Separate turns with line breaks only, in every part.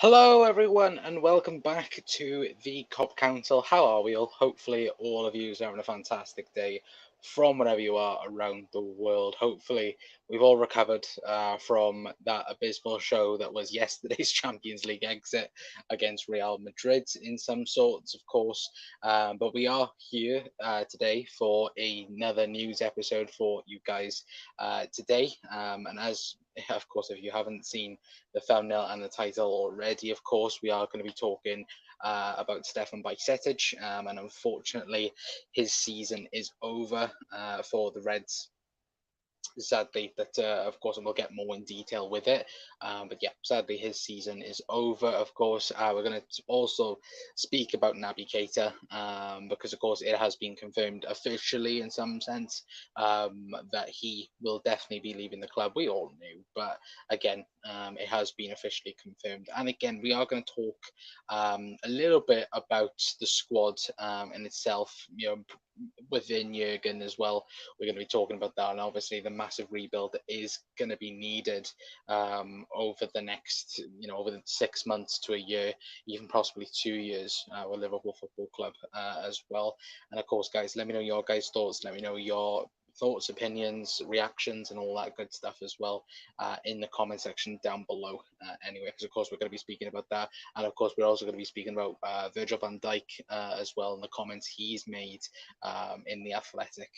Hello, everyone, and welcome back to the Cop Council. How are we all? Hopefully, all of you are having a fantastic day from wherever you are around the world. Hopefully, we've all recovered from that abysmal show that was yesterday's Champions League exit against Real Madrid in some sorts, of course. But we are here today for another news episode for you guys today. And as of course, if you haven't seen the thumbnail and the title already, of course, we are going to be talking about Stefan Bajcetic, and unfortunately, his season is over for the Reds. Sadly, that of course, and we'll get more in detail with it. But yeah, sadly, his season is over. Of course, we're going to also speak about Naby Keita, because of course it has been confirmed officially in some sense that he will definitely be leaving the club. We all knew, but again, it has been officially confirmed. And again, we are going to talk a little bit about the squad in itself. Within Jurgen as well, we're going to be talking about that, and obviously the massive rebuild that is going to be needed over the next, over the 6 months to a year, even possibly 2 years with Liverpool Football Club as well. And of course, guys, let me know your guys' thoughts. Let me know your thoughts, opinions, reactions, and all that good stuff as well in the comment section down below. Anyway, because of course we're going to be speaking about that, and of course we're also going to be speaking about Virgil van Dijk as well, and the comments he's made in the Athletic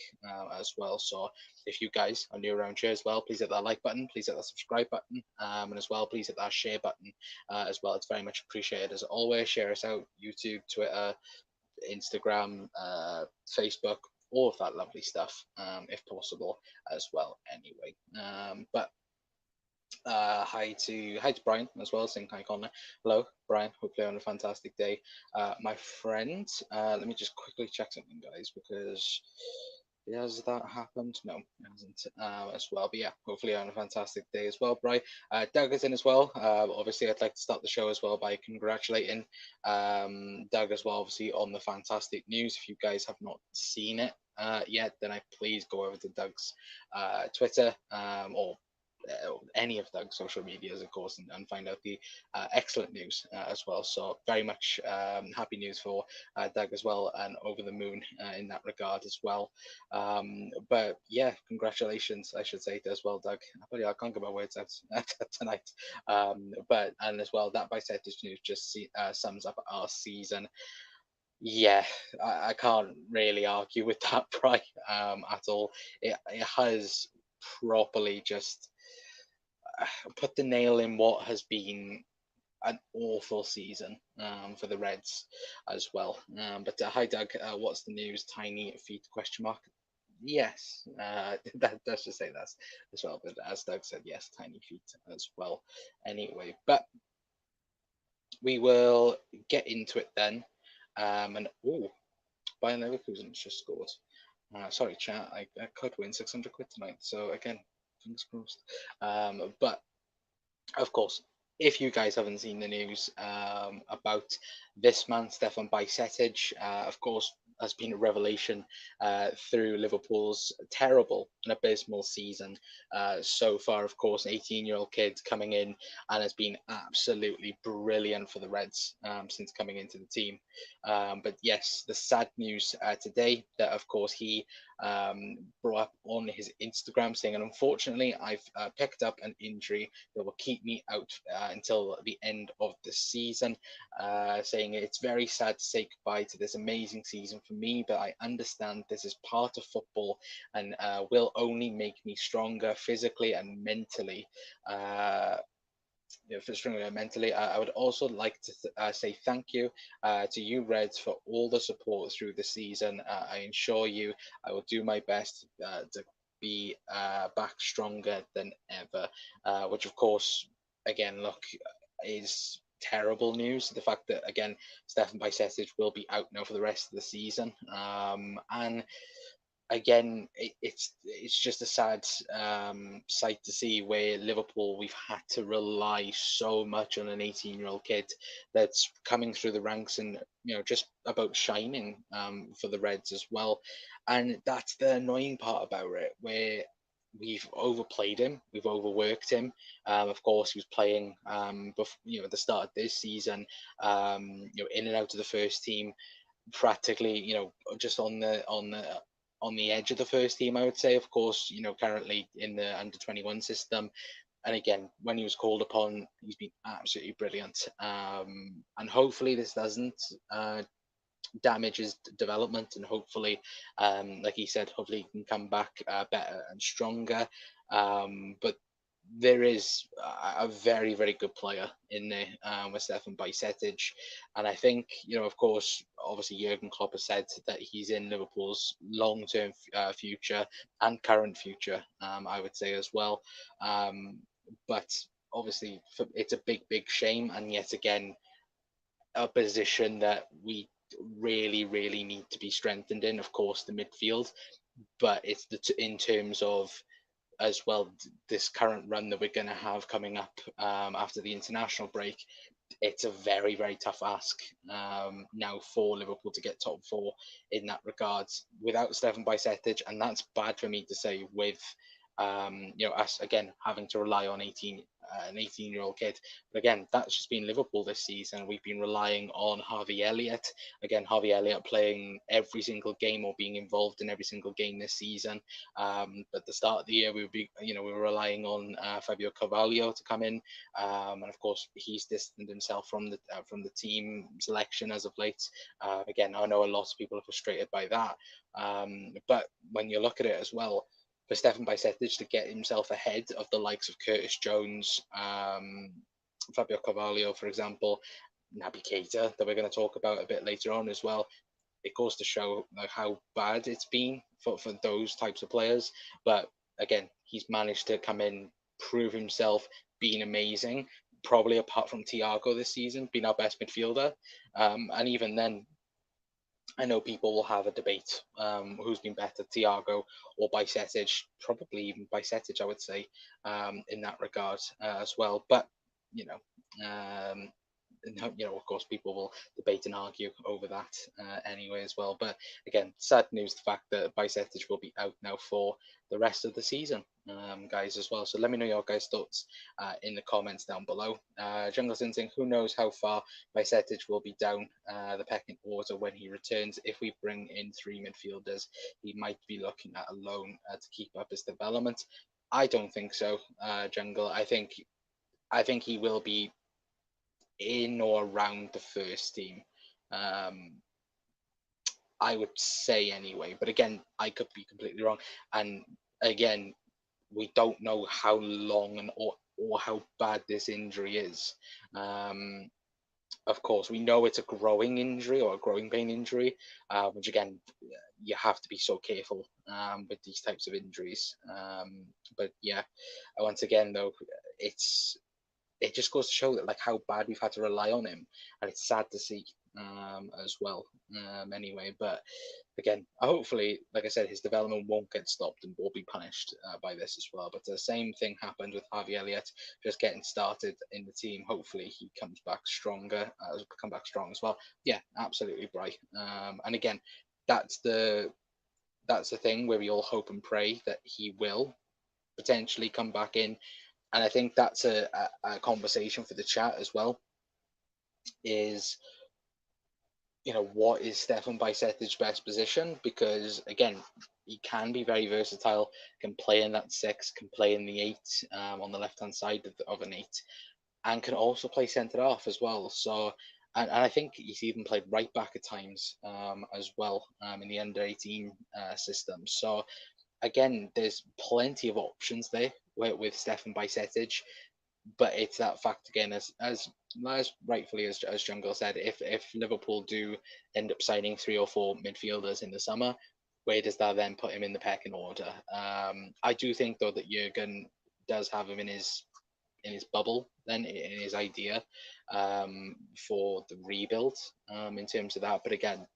as well. So if you guys are new around here as well, please hit that like button, please hit that subscribe button, and as well, please hit that share button as well. It's very much appreciated as always. Share us out, YouTube, Twitter, Instagram, Facebook, all of that lovely stuff, if possible as well. Anyway, but hi to Brian as well, saying hi Connor. Hello, Brian. Hope you're having a fantastic day, my friend. Let me just quickly check something, guys, because has that happened? No, it hasn't as well. But yeah, hopefully you're having a fantastic day as well, Brian. Doug is in as well. Obviously, I'd like to start the show as well by congratulating Doug as well, obviously, on the fantastic news. If you guys have not seen it yet, then I please go over to Doug's Twitter or any of Doug's social medias, of course, and find out the excellent news as well. So very much happy news for Doug as well, and over the moon in that regard as well. But yeah, congratulations, I should say, as well, Doug. But yeah, I can't get my words out tonight. But and as well, that Bicep news just sums up our season. Yeah, I can't really argue with that, Bri, at all. It has properly just put the nail in what has been an awful season for the Reds as well. But hi, Doug. What's the news? Tiny feet? Question mark. Yes, let's just say that as well. But as Doug said, yes, tiny feet as well. Anyway, but we will get into it then. And oh, Bayern Leverkusen just scored. Sorry, chat. I could win 600 quid tonight. So again, fingers crossed. But of course, if you guys haven't seen the news about this man, Stefan Bajcetic, of course, has been a revelation through Liverpool's terrible and abysmal season so far. Of course, an 18-year-old kid coming in and has been absolutely brilliant for the Reds since coming into the team. But yes, the sad news today that, of course, he brought up on his Instagram saying, and unfortunately, I've picked up an injury that will keep me out until the end of the season, saying it's very sad to say goodbye to this amazing season for me, but I understand this is part of football and will only make me stronger physically and mentally. Physically and mentally. I would also like to say thank you to you Reds for all the support through the season. I assure you I will do my best to be back stronger than ever, which of course, again, look, is terrible news. The fact that, again, Stefan Bajcetic will be out now for the rest of the season. And again, it's just a sad sight to see where Liverpool, we've had to rely so much on an 18-year-old kid that's coming through the ranks and just about shining for the Reds as well. And that's the annoying part about it, where we've overplayed him, we've overworked him. Of course, he was playing, at the start of this season, in and out of the first team, practically, just on the edge of the first team, I would say. Of course, currently in the under 21 system, and again, when he was called upon, he's been absolutely brilliant. And hopefully, this doesn't damage his development, and hopefully, like he said, hopefully he can come back better and stronger. But there is a very, very good player in there with Stefan Bajcetic. And I think, of course, obviously Jurgen Klopp has said that he's in Liverpool's long-term future and current future, I would say as well. But obviously, it's a big, big shame. And yet again, a position that we really, really need to be strengthened in, of course, the midfield. But it's in terms of as well this current run that we're going to have coming up after the international break. It's a very, very tough ask now for Liverpool to get top four in that regard without Stefan Bajcetic, and that's bad for me to say with us again having to rely on an 18-year-old kid. But again, that's just been Liverpool this season. We've been relying on Harvey Elliott. Again, Harvey Elliott playing every single game or being involved in every single game this season. At the start of the year, we were relying on Fabio Carvalho to come in, and of course he's distanced himself from the team selection as of late. Again, I know a lot of people are frustrated by that, but when you look at it as well, for Stefan Bajcetic to get himself ahead of the likes of Curtis Jones, Fabio Carvalho, for example, Naby Keita, that we're going to talk about a bit later on as well, it goes to show how bad it's been for those types of players. But again, he's managed to come in, prove himself, being amazing. Probably apart from Thiago this season, being our best midfielder. And even then, I know people will have a debate who's been better, Thiago or Bajcetic. Probably even Bajcetic, I would say, in that regard as well. But you know, um, of course, people will debate and argue over that anyway as well. But again, sad news, the fact that Bajcetic will be out now for the rest of the season, guys, as well. So let me know your guys' thoughts in the comments down below. Jungle Sinting, who knows how far Bajcetic will be down the pecking order when he returns. If we bring in three midfielders, he might be looking at a loan to keep up his development. I don't think so, Jungle. I think he will be in or around the first team. Um, I would say anyway, but again, I could be completely wrong. And again, we don't know how long or how bad this injury is. Um, of course, we know it's a growing injury or a growing pain injury, which again, you have to be so careful with these types of injuries. But yeah, once again, though, it just goes to show that like how bad we've had to rely on him, and it's sad to see as well. Anyway, but again, hopefully, like I said, his development won't get stopped and will be punished by this as well. But the same thing happened with Harvey Elliott, just getting started in the team. Hopefully, he comes back stronger, come back strong as well. Yeah, absolutely, bright. And again, that's the that's the thing where we all hope and pray that he will potentially come back in. And I think that's a conversation for the chat as well. Is what is Stefan Bajcetic's best position? Because again, he can be very versatile. Can play in that six, can play in the eight on the left hand side of an eight, and can also play centre half as well. So, and I think he's even played right back at times as well in the under 18 system. So again, there's plenty of options there with Stefan Bajcetic, but it's that fact again, as rightfully as Jungle said, if Liverpool do end up signing 3 or 4 midfielders in the summer, where does that then put him in the pecking order? I do think though that Jurgen does have him in his bubble, then in his idea for the rebuild in terms of that. But again,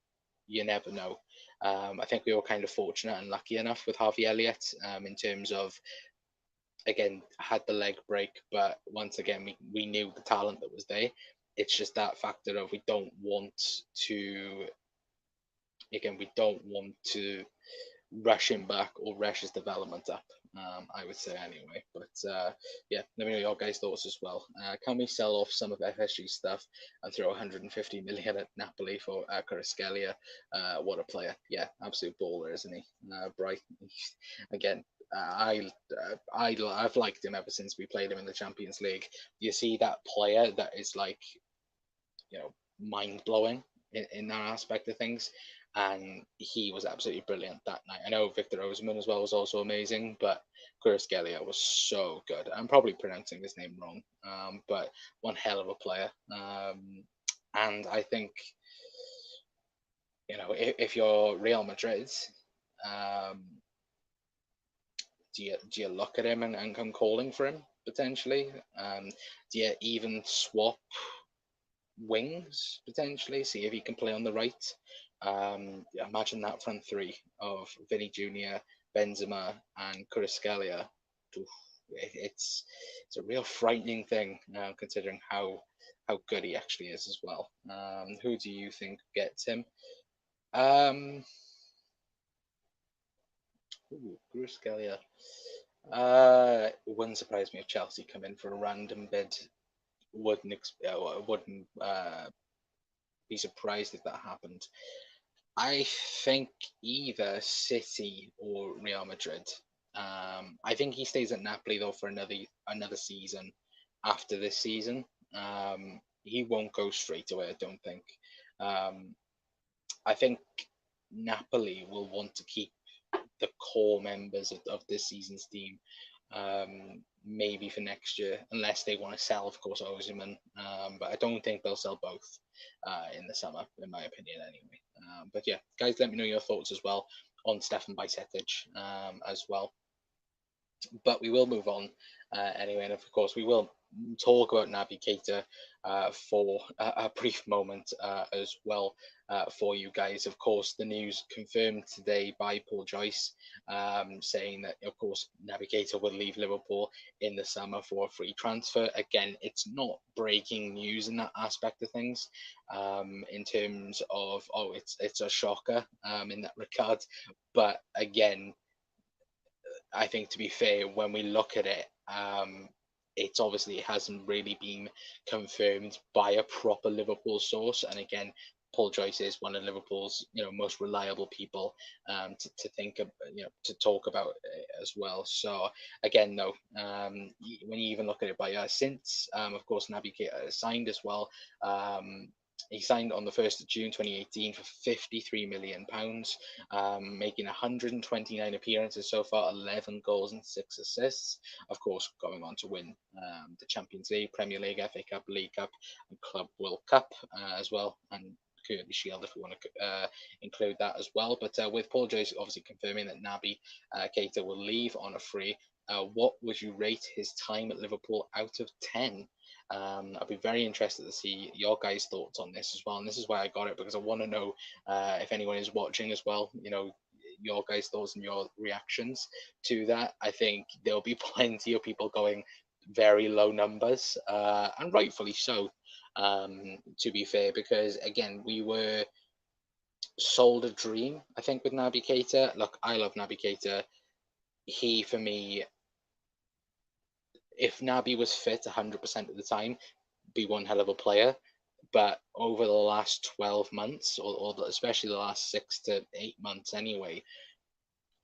you never know. I think we were kind of fortunate and lucky enough with Harvey Elliott in terms of, again, had the leg break, but once again, we knew the talent that was there. It's just that factor of we don't want to rush him back or rush his development up. I would say anyway. But yeah, let me know your guys' thoughts as well. Can we sell off some of FSG stuff and throw 150 million at Napoli for Kvaratskhelia? What a player! Yeah, absolute baller, isn't he? Bright again. I've liked him ever since we played him in the Champions League. You see that player that is like, mind blowing in that aspect of things. And he was absolutely brilliant that night. I know Victor Osimhen as well was also amazing, but Kvaratskhelia was so good. I'm probably pronouncing his name wrong, but one hell of a player. And I think, if you're Real Madrid, um, do you look at him and come calling for him potentially? Do you even swap wings potentially, see if he can play on the right? Imagine that front three of Vinny Jr., Benzema, and Kvaratskhelia. It's a real frightening thing, considering how good he actually is as well. Who do you think gets him? Kvaratskhelia. Wouldn't surprise me if Chelsea come in for a random bid. Wouldn't be surprised if that happened. I think either City or Real Madrid. I think he stays at Napoli though for another season after this season. He won't go straight away, I don't think. Um, I think Napoli will want to keep the core members of this season's team, maybe for next year, unless they want to sell, of course, Osimhen. But I don't think they'll sell both in the summer, in my opinion, anyway. But yeah, guys, let me know your thoughts as well on Stefan Bajcetic as well. But we will move on anyway, and of course, we will talk about Naby Keita for a brief moment as well for you guys. Of course, the news confirmed today by Paul Joyce, saying that, of course, Naby Keita will leave Liverpool in the summer for a free transfer. Again, it's not breaking news in that aspect of things, in terms of, it's a shocker in that regard. But again, I think, to be fair, when we look at it, it's obviously, it hasn't really been confirmed by a proper Liverpool source. And again, Paul Joyce is one of Liverpool's most reliable people to think of, to talk about it as well. So again, though, when you even look at it by since, of course, Naby Keita signed as well. He signed on the 1st of June 2018 for £53 million, making 129 appearances so far, 11 goals and 6 assists. Of course, going on to win the Champions League, Premier League, FA Cup, League Cup, and Club World Cup as well, and Currently Shield if we want to include that as well. But with Paul Joyce obviously confirming that Naby Keita will leave on a free, what would you rate his time at Liverpool out of 10? I'd be very interested to see your guys' thoughts on this as well. And this is why I got it, because I want to know if anyone is watching as well, your guys' thoughts and your reactions to that. I think there'll be plenty of people going very low numbers, and rightfully so, to be fair, because again, we were sold a dream, I think, with Naby Keita. Look, I love Naby Keita. He, for me, if Naby was fit 100% of the time, be one hell of a player. But over the last 12 months, or especially the last 6 to 8 months anyway,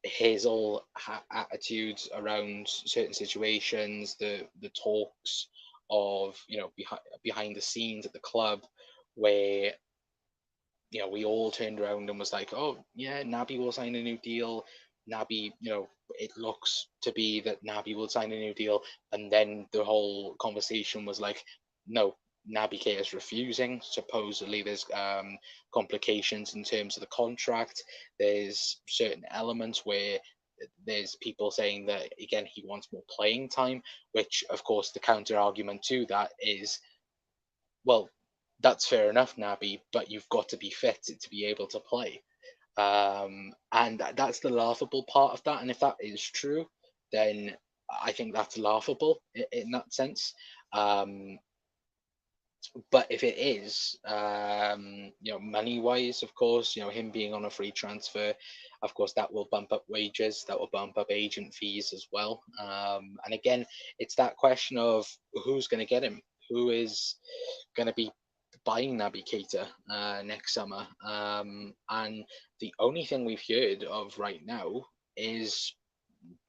his whole attitudes around certain situations, the talks of, behind the scenes at the club, where we all turned around and was like, oh yeah, Naby will sign a new deal. Naby, it looks to be that Naby will sign a new deal, and then the whole conversation was like, no, Naby Keita is refusing. Supposedly, there's complications in terms of the contract. There's certain elements where there's people saying that, again, he wants more playing time, which, of course, the counter argument to that is, well, that's fair enough, Naby, but you've got to be fit to be able to play. And that's the laughable part of that. And if that is true, then I think that's laughable in that sense. But if it is, money wise, of course, him being on a free transfer, of course, that will bump up wages, that will bump up agent fees as well. And again, it's that question of who's going to get him, who is going to be buying Naby Keita next summer. And the only thing we've heard of right now is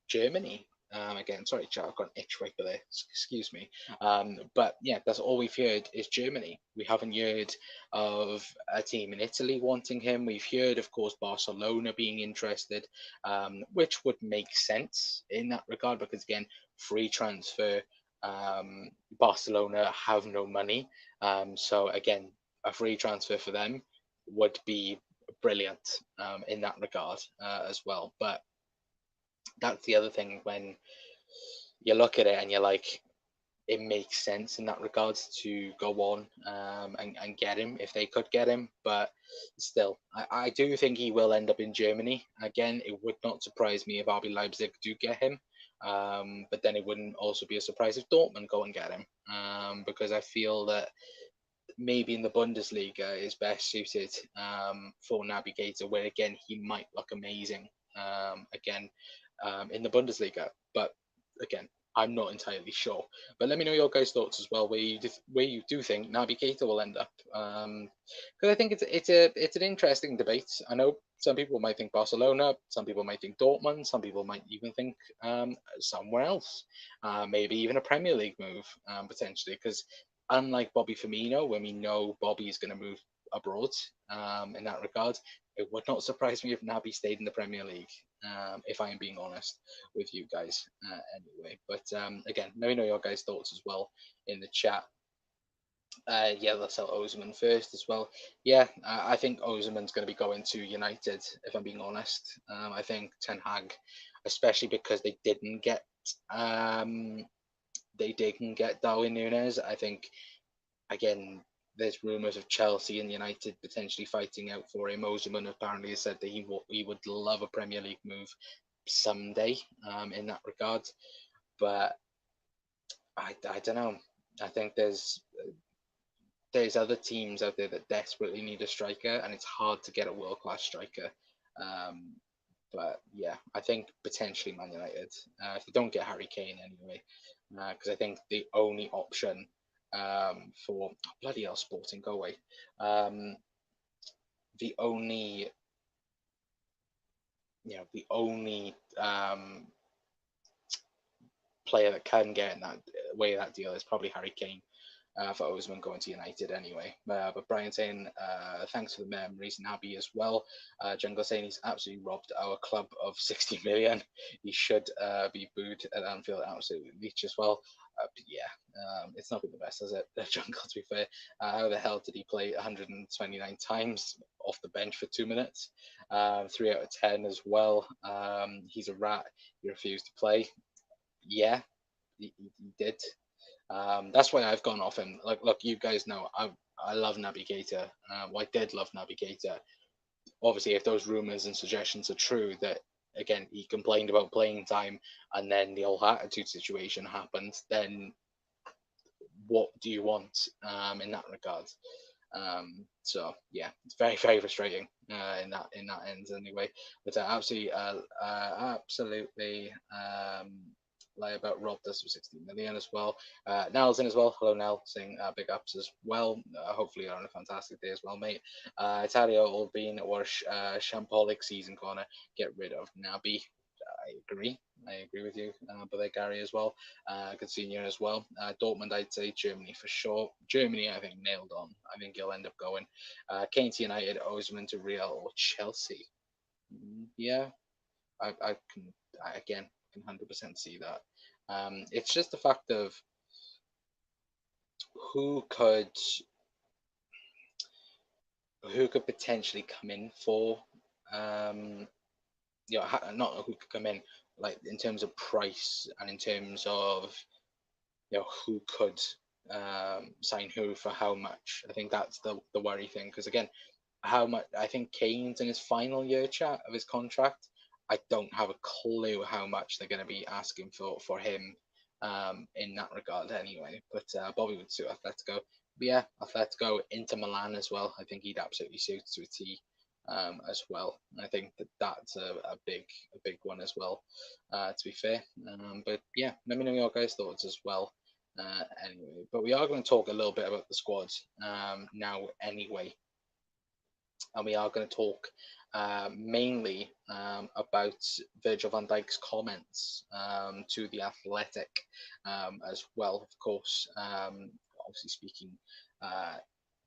Germany. Again, sorry, chat, I've got an itch right there. Excuse me. But yeah, that's all we've heard is Germany. We haven't heard of a team in Italy wanting him. We've heard, of course, Barcelona being interested, which would make sense in that regard because, again, free transfer. Barcelona have no money. So, again, a free transfer for them would be brilliant in that regard as well. But that's the other thing when you look at it and you're like, it makes sense in that regards to go on and get him if they could get him. But still, I do think he will end up in Germany. Again, it would not surprise me if RB Leipzig do get him. But then it wouldn't also be a surprise if Dortmund go and get him. Because I feel that maybe in the Bundesliga is best suited for Naby Keita, where again he might look amazing again in the Bundesliga. But again, I'm not entirely sure. But let me know your guys' thoughts as well, where you do think Naby Keita will end up. Because I think it's an interesting debate. I know some people might think Barcelona, some people might think Dortmund, some people might even think somewhere else, maybe even a Premier League move potentially. Because unlike Bobby Firmino, when we know Bobby is going to move abroad in that regard, it would not surprise me if Naby stayed in the Premier League, if I am being honest with you guys anyway. But again, let me know your guys' thoughts as well in the chat. Yeah, let's sell Osimhen first as well. Yeah, I think Osimhen's going to be going to United, if I'm being honest. I think Ten Hag, especially because they didn't get Darwin Nunes. I think again, there's rumours of Chelsea and United potentially fighting out for him. Osimhen apparently has said that he would love a Premier League move someday in that regard. But I don't know. I think there's other teams out there that desperately need a striker, and it's hard to get a world class striker. Um, but yeah, I think potentially Man United, if they don't get Harry Kane anyway, because I think the only option for bloody hell, Sporting, go away. The only, the only player that can get in that way that deal is probably Harry Kane. For Osimhen going to United anyway. But Brian saying, thanks for the memories, Naby as well. Jungle saying he's absolutely robbed our club of 60 million. He should be booed at Anfield, absolutely leech as well. But yeah, it's not been the best, has it? Jungle, to be fair. How the hell did he play 129 times off the bench for 2 minutes? 3 out of 10 as well. He's a rat. He refused to play. Yeah, he did. That's why I've gone off him. Like, look, you guys know I love Naby Keita. I did love Naby Keita. Obviously, if those rumors and suggestions are true, that again he complained about playing time, and then the whole attitude situation happened, then what do you want in that regard? So yeah, it's very very frustrating in that end anyway. But absolutely lie about robbed us of 16 million as well. Nell's in as well. Hello Nell, saying big ups as well. Hopefully you're on a fantastic day as well, mate. Italia all being worse. Shampolic season corner. Get rid of Naby. I agree with you, but there Gary as well. Good seeing you as well. Dortmund, I'd say Germany for sure. Germany, I think nailed on. I think he'll end up going. Kane to United, Osimhen to Real or Chelsea. Yeah, I can 100% see that. It's just the fact of who could potentially come in for not who could come in, like in terms of price and in terms of who could sign who for how much. I think that's the worry thing, because again, how much I think Kane's in his final year chat of his contract. I don't have a clue how much they're going to be asking for him in that regard anyway. But Bobby would sue Atletico. yeah, Atletico, Inter Milan as well. I think he'd absolutely suit to a T, as well. And I think that that's a big one as well. To be fair, but yeah, let me know your guys' thoughts as well. Anyway, but we are going to talk a little bit about the squad now anyway, and we are going to talk mainly about Virgil van Dijk's comments to the Athletic as well, of course. Obviously, speaking uh,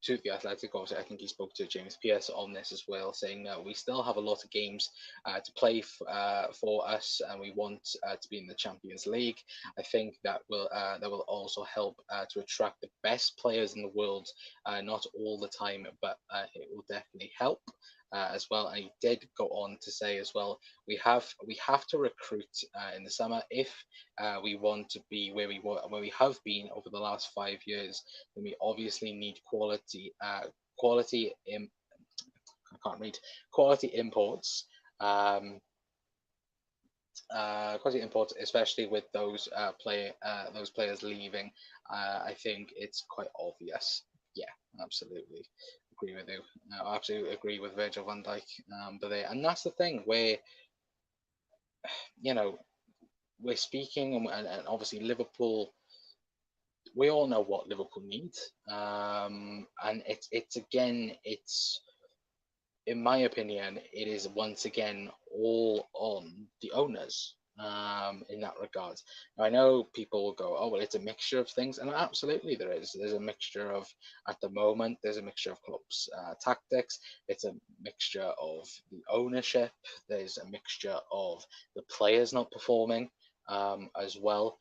to the Athletic, obviously, I think he spoke to James Pearce on this as well, saying that we still have a lot of games to play for us, and we want to be in the Champions League. I think that will also help to attract the best players in the world, not all the time, but it will definitely help. As well, and he did go on to say as well, we have to recruit in the summer if we want to be where we have been over the last 5 years. Then we obviously need quality in I can't read quality imports. Um, Quality imports, especially with those players leaving. I think it's quite obvious. Yeah, absolutely agree with you. I absolutely agree with Virgil van Dijk. And that's the thing where you know we're speaking, and obviously Liverpool. We all know what Liverpool need, and it's again it's in my opinion, it is once again all on the owners in that regard. Now, I know people will go, oh, well, it's a mixture of things, and absolutely there is. There's a mixture of, at the moment, there's a mixture of clubs' tactics, it's a mixture of the ownership, there's a mixture of the players not performing as well.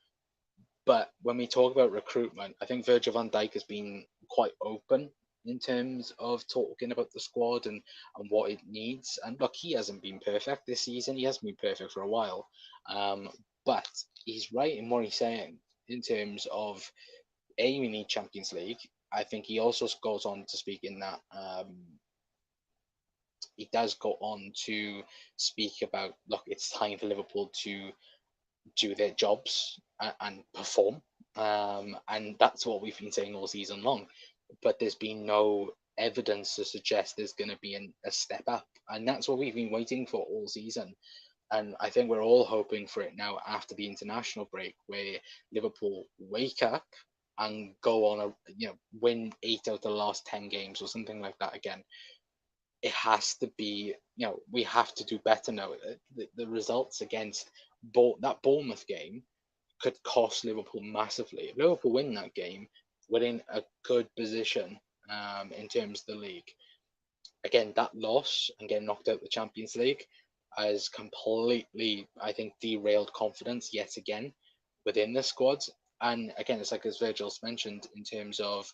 But when we talk about recruitment, I think Virgil van Dijk has been quite open in terms of talking about the squad and what it needs. And look, he hasn't been perfect this season. He hasn't been perfect for a while. But he's right in what he's saying in terms of A, we need Champions League. I think he also goes on to speak in that he does go on to speak about, look, it's time for Liverpool to do their jobs and perform. And that's what we've been saying all season long. But there's been no evidence to suggest there's going to be a step up. And that's what we've been waiting for all season. And I think we're all hoping for it now after the international break, where Liverpool wake up and go on win 8 out of the last 10 games or something like that again. It has to be, we have to do better now. The results against that Bournemouth game could cost Liverpool massively. If Liverpool win that game, we're in a good position in terms of the league. Again, that loss and getting knocked out of the Champions League has completely, I think, derailed confidence yet again within the squad. And again, it's like as Virgil's mentioned in terms of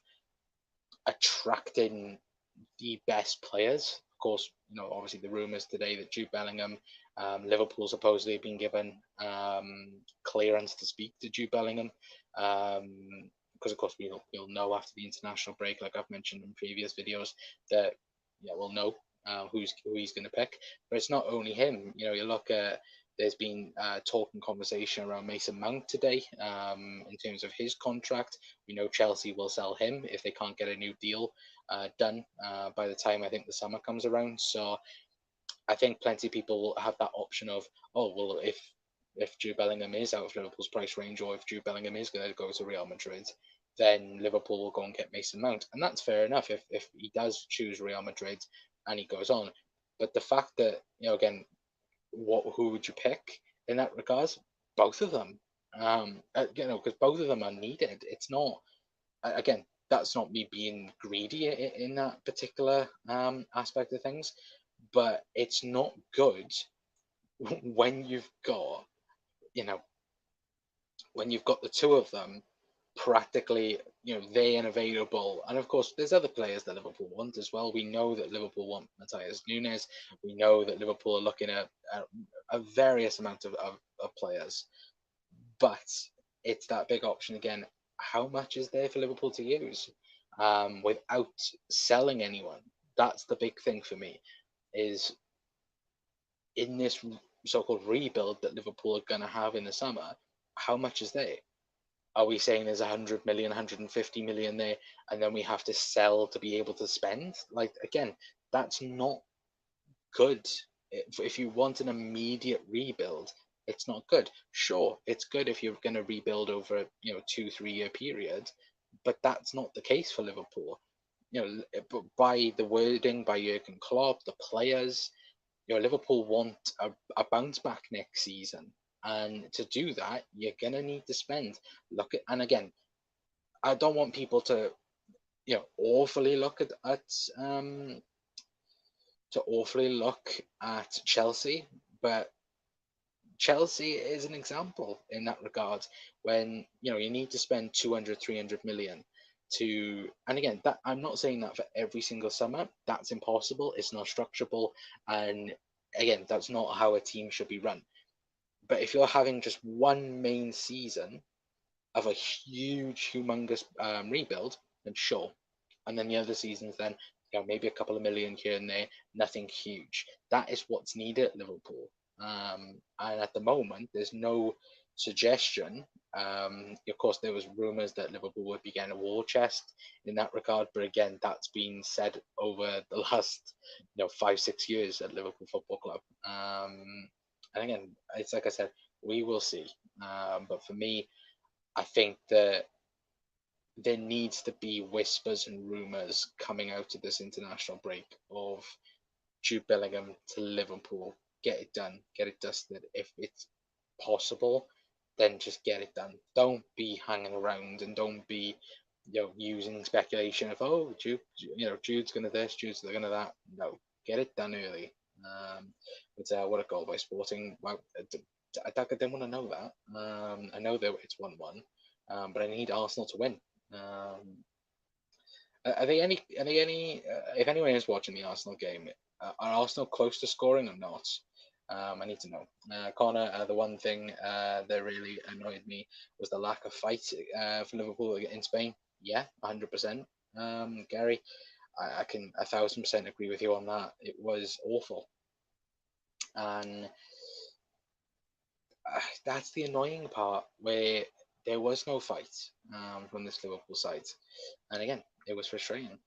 attracting the best players. Of course, obviously the rumours today that Jude Bellingham, Liverpool supposedly been given clearance to speak to Jude Bellingham, because of course we'll know after the international break, like I've mentioned in previous videos, that we'll know who he's going to pick. But it's not only him. You look at there's been talk and conversation around Mason Mount today in terms of his contract. We know Chelsea will sell him if they can't get a new deal done by the time I think the summer comes around. So I think plenty of people will have that option of, oh, well, if Jude Bellingham is out of Liverpool's price range, or if Jude Bellingham is going to go to Real Madrid, then Liverpool will go and get Mason Mount. And that's fair enough if he does choose Real Madrid and he goes on. But the fact that, again, who would you pick in that regard? Both of them. Because both of them are needed. It's not, again, that's not me being greedy in that particular aspect of things, but it's not good when you've got, when you've got the two of them practically, they and available. And of course, there's other players that Liverpool want as well. We know that Liverpool want Matthias Nunes. We know that Liverpool are looking at a various amount of players. But it's that big option again. How much is there for Liverpool to use without selling anyone? That's the big thing for me. Is in this so-called rebuild that Liverpool are going to have in the summer, how much is there? Are we saying there's 100 million, 150 million there, and then we have to sell to be able to spend? Like, again, that's not good. If you want an immediate rebuild, it's not good. Sure, it's good if you're going to rebuild over 2-3 year period, but that's not the case for Liverpool. By the wording by Jurgen Klopp, the players, Liverpool want a bounce back next season, and to do that, you're gonna need to spend. And again, I don't want people to awfully look at Chelsea, but Chelsea is an example in that regard when you need to spend 200, 300 million to, and again, that I'm not saying that for every single summer. That's impossible. It's not structurable, and again, that's not how a team should be run. But if you're having just one main season of a huge, humongous rebuild, then sure. And then the other seasons, then maybe a couple of million here and there, nothing huge. That is what's needed at Liverpool. And at the moment, there's no suggestion. Of course, there was rumours that Liverpool would be getting a war chest in that regard, but again, that's been said over the last 5-6 years at Liverpool Football Club. And again, it's like I said, we will see. But for me, I think that there needs to be whispers and rumours coming out of this international break of Jude Bellingham to Liverpool. Get it done, get it dusted. If it's possible, then just get it done. Don't be hanging around and don't be using speculation of Jude's gonna this, Jude's gonna that. No, get it done early. What a goal by Sporting. Wow, I didn't want to know that. I know that it's 1-1, but I need Arsenal to win. Are they any? If anyone is watching the Arsenal game, are Arsenal close to scoring or not? I need to know. Connor, the one thing that really annoyed me was the lack of fight for Liverpool in Spain. Yeah, 100%. Gary, I can 1,000% agree with you on that. It was awful, and that's the annoying part where there was no fight from this Liverpool side, and again, it was frustrating.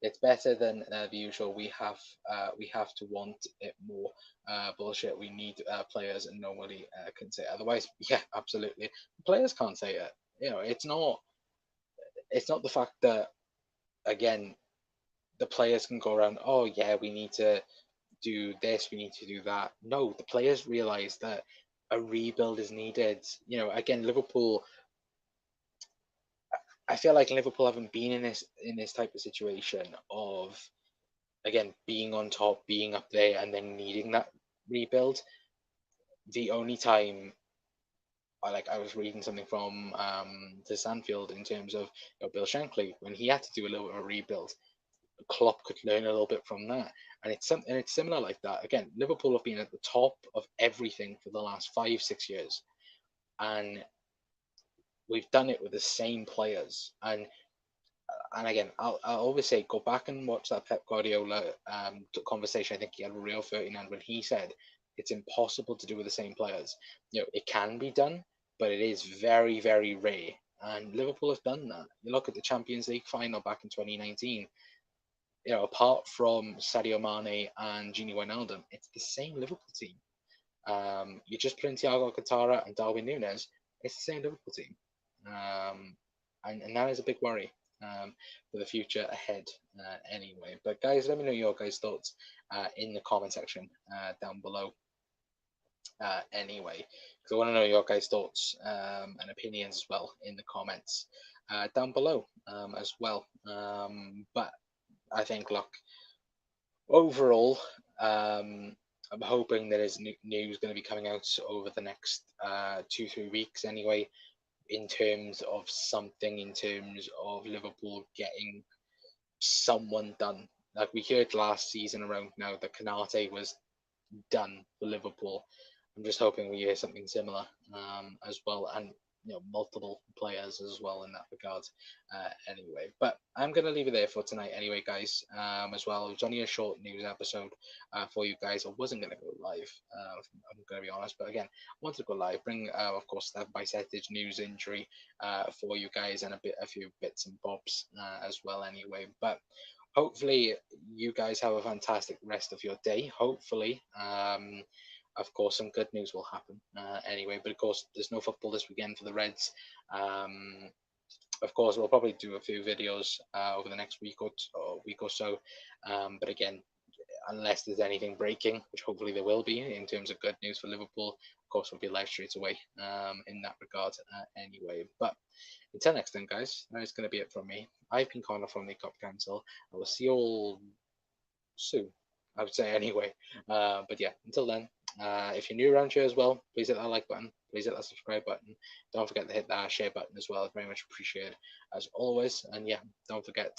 It's better than the usual. We have to want it more. Bullshit. We need players, and nobody can say otherwise. Yeah, absolutely. Players can't say it. It's not. It's not the fact that again the players can go around. Oh yeah, we need to do this, we need to do that. No, the players realise that a rebuild is needed. Again, Liverpool. I feel like Liverpool haven't been in this type of situation of again being on top, being up there, and then needing that rebuild. The only time I was reading something from the Sandfield in terms of Bill Shankly when he had to do a little bit of a rebuild. Klopp could learn a little bit from that, and it's similar like that. Again, Liverpool have been at the top of everything for the last 5-6 years, and we've done it with the same players. And again, I'll always say go back and watch that Pep Guardiola conversation. I think he had with Rio Ferdinand when he said it's impossible to do with the same players. It can be done, but it is very, very rare. And Liverpool have done that. You look at the Champions League final back in 2019. Apart from Sadio Mane and Gini Wijnaldum, it's the same Liverpool team. You just put in Thiago Alcantara and Darwin Núñez, it's the same Liverpool team. And that is a big worry for the future ahead anyway. But guys, let me know your guys' thoughts in the comment section down below anyway. Because I want to know your guys' thoughts and opinions as well in the comments down below as well. But I think, look, overall, I'm hoping there is news going to be coming out over the next 2-3 weeks anyway, in terms of something, in terms of Liverpool getting someone done. Like we heard last season around now that Canate was done for Liverpool. I'm just hoping we hear something similar as well, and multiple players as well in that regard. Anyway, but I'm gonna leave it there for tonight anyway, guys. As well, it was only a short news episode for you guys. I wasn't gonna go live. I'm gonna be honest, but again, I wanted to go live. Bring, of course, Stefan Bajcetic news injury for you guys, and a few bits and bobs as well. Anyway, but hopefully you guys have a fantastic rest of your day. Hopefully, of course, some good news will happen anyway. But of course, there's no football this weekend for the Reds. Of course, we'll probably do a few videos over the next week or so. But again, unless there's anything breaking, which hopefully there will be in terms of good news for Liverpool, of course, we'll be live straight away in that regard anyway. But until next time, guys, that is going to be it from me. I've been Connor from the Cop Council. I will see you all soon, I would say anyway. But yeah, until then, if you're new around here as well, please hit that like button. Please hit that subscribe button. Don't forget to hit that share button as well. It's very much appreciated as always. And yeah, don't forget.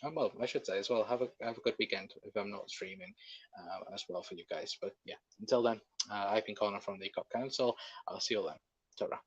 Well, I should say as well. Have a good weekend if I'm not streaming as well for you guys. But yeah, until then, I've been Connor from the Cop Council. I'll see you all then. Ta-ra.